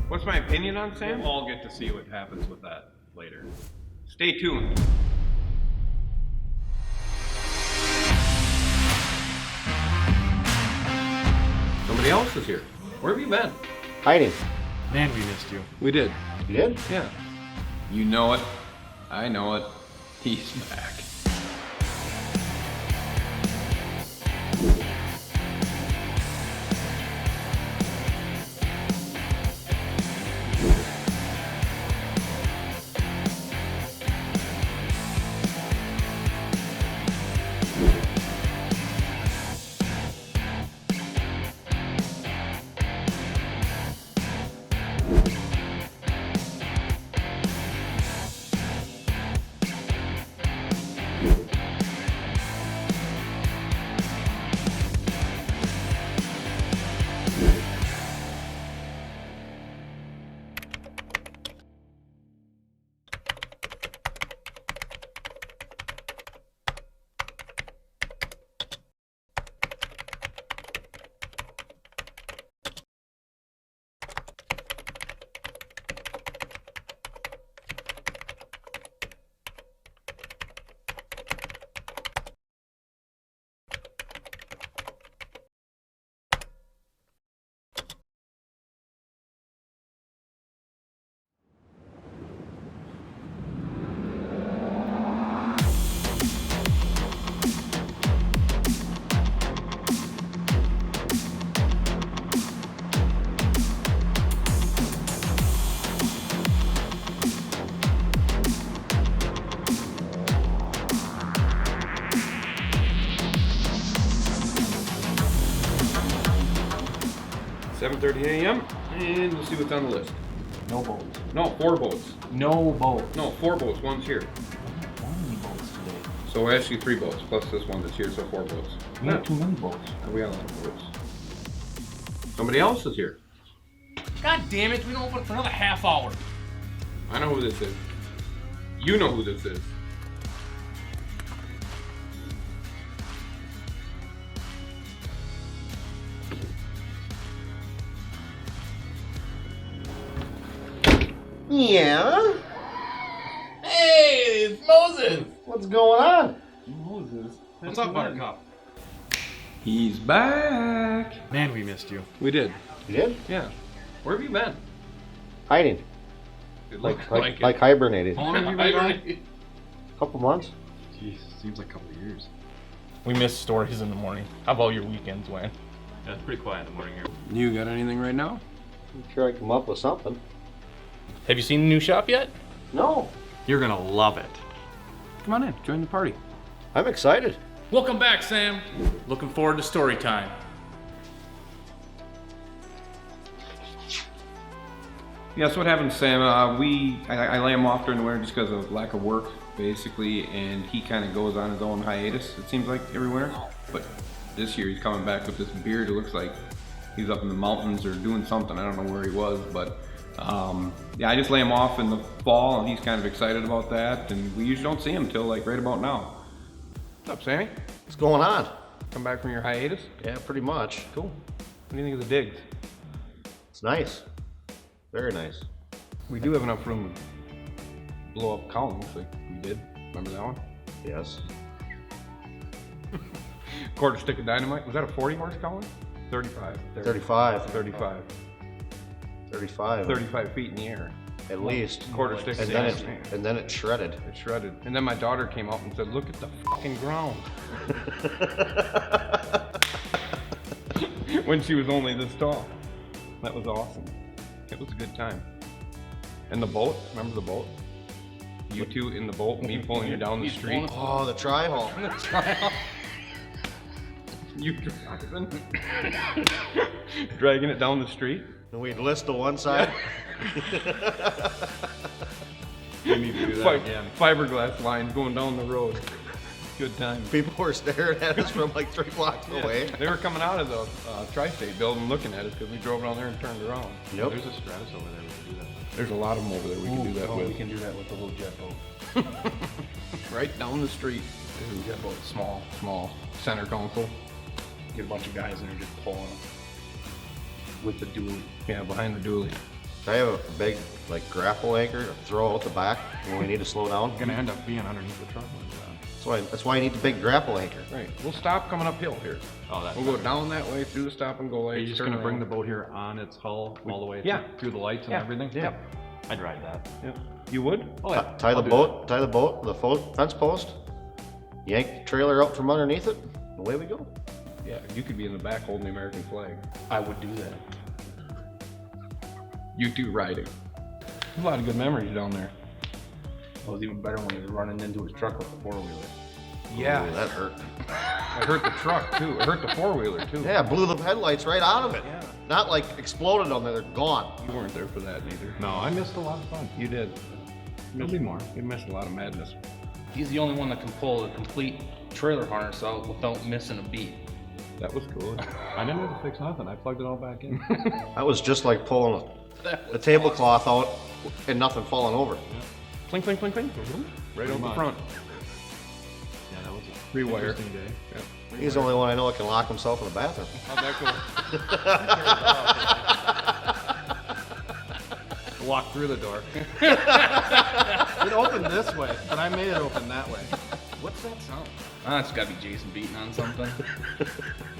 What's my opinion on Sam? We'll all get to see what happens with that later. Stay tuned. Somebody else is here. Where have you been? Hiding. Man, we missed you. We did. You did? Yeah. You know it. I know it. He's back. $7:30 a.m. and we'll see what's on the list. No boats. No, 4 boats. No boats. No, 4 boats. One's here. How many boats today? So actually 3 boats plus this one that's here, so 4 boats. We have too many boats. We got a lot of boats. Somebody else is here. God damn it, we don't open for another half hour. I know who this is. You know who this is. Yeah? Hey, it's Moses. What's going on? Moses. What's up, Buttercup? He's back. Man, we missed you. We did. You did? Yeah. Where have you been? Hiding. It Like looks like, it. like hibernated. How long have you been gone? Couple months. Jeez, seems like a couple of years. We miss stories in the morning. How about your weekends, Wayne? Yeah, it's pretty quiet in the morning here. You got anything right now? I'm sure I come up with something. Have you seen the new shop yet? No. You're gonna love it. Come on in, join the party. I'm excited. Welcome back, Sam. Looking forward to story time. Yeah, so what happened, Sam? I lay him off during the winter just because of lack of work, basically, and he kind of goes on his own hiatus, it seems like, every winter. But this year he's coming back with this beard. It looks like he's up in the mountains or doing something. I don't know where he was, but yeah, I just lay him off in the fall, and he's kind of excited about that, and we usually don't see him till like right about now. What's up, Sammy? What's going on? Come back from your hiatus? Yeah, pretty much. Cool. What do you think of the digs? It's nice. Very nice. We do have enough room to blow up columns like we did. Remember that one? Yes. Quarter stick of dynamite. Was that a 40 horse column? 35. 35. 35. 35. 35 feet in the air. At least. Quarter stick And of then dynamite. and then it shredded. It shredded. And then my daughter came out and said, "Look at the fucking ground." When she was only this tall. That was awesome. It was a good time. And the boat, remember the boat? You two in the boat, me pulling you down the street. Oh, the tri-hull. You dragging it down the street. And we'd list to one side. We need to do that again. Fiberglass lines going down the road. Good time. People were staring at us from like 3 blocks away. They were coming out of the Tri-State building looking at us because we drove down there and turned around. Yep. There's a Stratus over there we can do that with. There's a lot of them over there we can do that with. We can do that with the little jet boat. Right down the street. There's a jet boat, small. Small center console. Get a bunch of guys in there just pulling them. With the dually. Yeah, behind the dually. I have a big like grapple anchor to throw out the back when we need to slow down? It's gonna end up being underneath the truck. That's why I need the big grapple anchor. Right. We'll stop coming uphill here. Oh, that's. We'll go down that way through the stop and go Are lights. you just turn gonna bring the around. boat here on its hull all the way Yeah. through the lights and Yeah. everything? Yeah. I'd ride that. Yeah. You would? Oh, yeah. Tie I'll the do boat, the fence post, yank the trailer out from underneath it, away we go. Yeah. You could be in the back holding the American flag. I would do that. You do riding. There's a lot of good memories down there. It was even better when he was running into his truck with the four-wheeler. Yeah. Ooh, that hurt. It hurt the truck too. It hurt the four-wheeler too. Yeah, blew the headlights right out of it. Yeah. Not like exploded on there, they're gone. You weren't there for that neither. No, I missed a lot of fun. You did. There'll be more. You missed a lot of madness. He's the only one that can pull a complete trailer harness out without missing a beat. That was cool. I didn't have to fix nothing. I plugged it all back in. That was just like pulling a tablecloth out and nothing falling over. Clink, clink, clink, clink. Right over the much. front. Yeah, that was a Rewire. interesting day. Yeah. He's the only one I know that can lock himself in the bathroom. How'd that go? Walk through the door. It opened this way, but I made it open that way. What's that sound? Ah, it's gotta be Jason beating on something.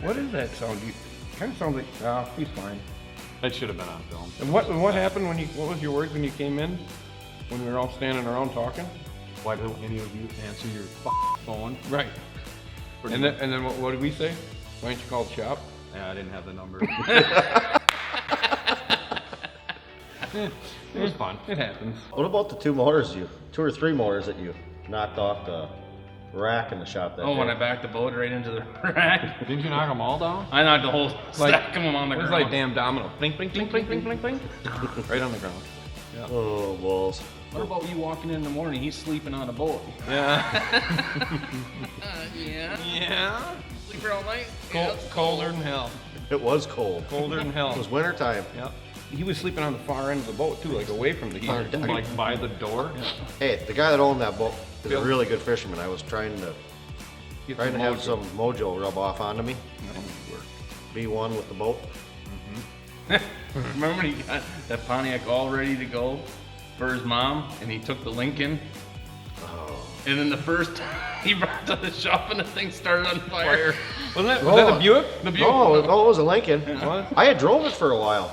What is that sound? You kind of sounds like. He's fine. That should have been on film. And what happened when you? What was your words when you came in? When we were all standing around talking? Why don't any of you answer your phone? Right. Pretty And much. then what did we say? Why don't you call the shop? Yeah, I didn't have the number. It was fun. It happens. What about the two or three motors that you knocked off the rack in the shop that Oh, day? when I backed the boat right into the rack. Didn't you knock them all down? I knocked the whole stack of them on the It was ground. like damn domino. Blink, blink, blink, blink, blink, blink, blink. Right on the ground. Oh, balls. What about you walking in the morning? He's sleeping on a boat. Yeah. Yeah. Yeah. Sleep here all night? Colder than hell. It was cold. Colder than hell. It was winter time. Yeah. He was sleeping on the far end of the boat too, like away from the heater. Like by the door? Hey, the guy that owned that boat is Bill. a really good fisherman. I was trying to have some mojo rub off onto me. Be one with the boat. Remember when he got that Pontiac all ready to go for his mom, and he took the Lincoln? Oh. And then the first time he brought it to the shop and the thing started on fire. Was that a Buick? The Buick. No, it was a Lincoln. What? I had drove it for a while.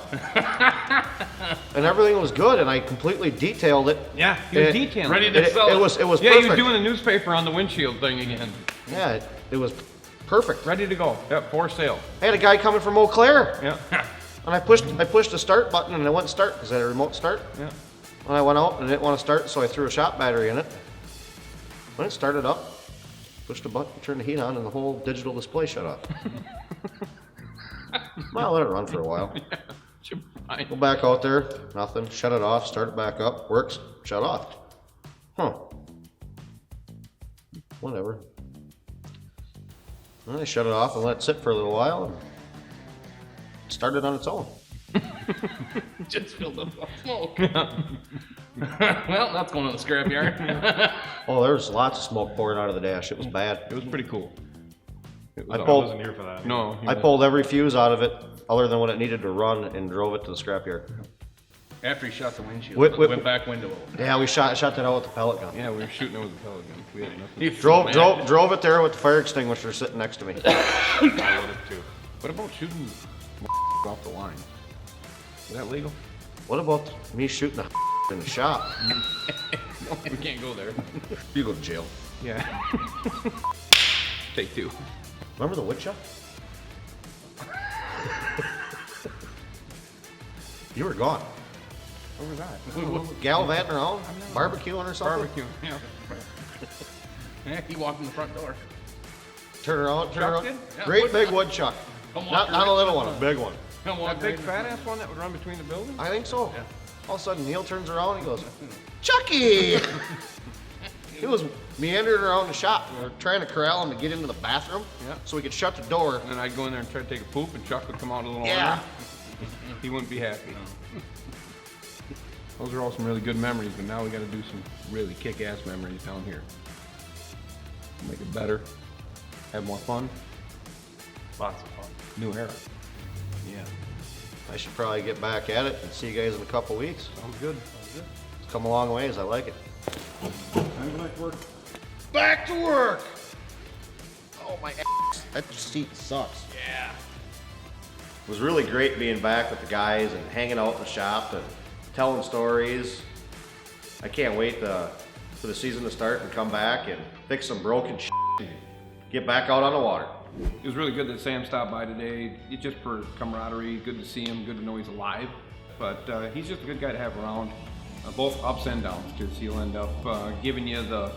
And everything was good, and I completely detailed it. Yeah, he was It- detailing. ready it. to sell It was Yeah, perfect. he was doing the newspaper on the windshield thing again. Yeah, it was perfect. Ready to go. Yep, for sale. I had a guy coming from Eau Claire, Yeah. and I pushed the start button, and it wouldn't start because I had a remote start. Yeah. And I went out and it didn't want to start, so I threw a shop battery in it. When it started up, pushed a button, turned the heat on, and the whole digital display shut off. Well, let it run for a while. Should be fine. Go back out there, nothing. Shut it off, start it back up, works, shut off. Huh. Whatever. Then I shut it off and let it sit for a little while, and it started on its own. Just filled up with smoke. Well, that's going to the scrapyard. Oh, there was lots of smoke pouring out of the dash. It was bad. It was pretty cool. It was I I pulled- wasn't here for that. No. I pulled every fuse out of it other than what it needed to run and drove it to the scrapyard. After he shot the windshield, Whip, whip. went back window open. Yeah, we shot that out with the pellet gun. Yeah, we were shooting it with a pellet gun. We had nothing. He Drove it there with the fire extinguisher sitting next to me. I would have too. What about shooting off the line? Is that legal? What about me shooting a in the shop? No, we can't go there. You go to jail. Yeah. Take two. Remember the wood shop? You were gone. What was that? Gallivanting around? Barbecuing or something? Barbecue. Yeah. Yeah, he walked in the front door. Turn around, turn Chuck around. did? Yeah, Great wood big chuck. woodchuck. Come walk Not right a little in one, the a big one. Come That walk big right in. fat ass one that would run between the buildings? I think so. Yeah. All of a sudden, Neil turns around and he goes, Chucky! He was meandering around the shop. We were trying to corral him to get into the bathroom Yeah. so we could shut the door. And then I'd go in there and try to take a poop, and Chuck would come out a little Yeah. longer. He wouldn't be happy. Those are all some really good memories, but now we got to do some really kick-ass memories down here. Make it better, have more fun, Lots of fun. new era. Yeah. I should probably get back at it and see you guys in a couple weeks. Sounds good. Sounds good. It's come a long ways. I like it. Time to work. Back to work! Oh, my ass. That seat sucks. Yeah. It was really great being back with the guys and hanging out in the shop and telling stories. I can't wait for the season to start and come back and fix some broken shit and get back out on the water. It was really good that Sam stopped by today. It's just for camaraderie. Good to see him. Good to know he's alive. But he's just a good guy to have around, both ups and downs, because he'll end up giving you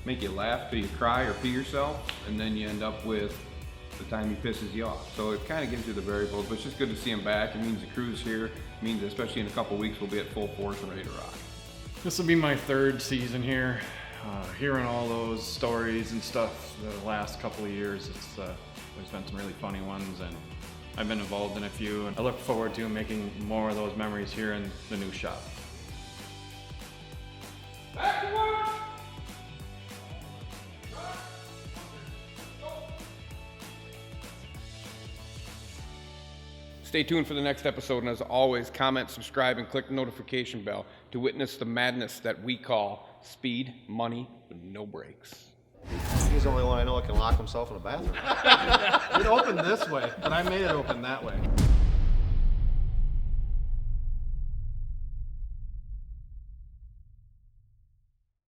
make you laugh till you cry or pee yourself, and then you end up with the time he pisses you off. So it kind of gives you the variables, but it's just good to see him back. It means the crew's here. It means especially in a couple weeks we'll be at full force and ready to rock. This will be my third season here. Hearing all those stories and stuff the last couple of years, there's been some really funny ones, and I've been involved in a few, and I look forward to making more of those memories here in the new shop. Back to work! Stay tuned for the next episode, and as always, comment, subscribe, and click the notification bell to witness the madness that we call speed, money, and no brakes. He's the only one I know that can lock himself in a bathroom. It opened this way, but I made it open that way.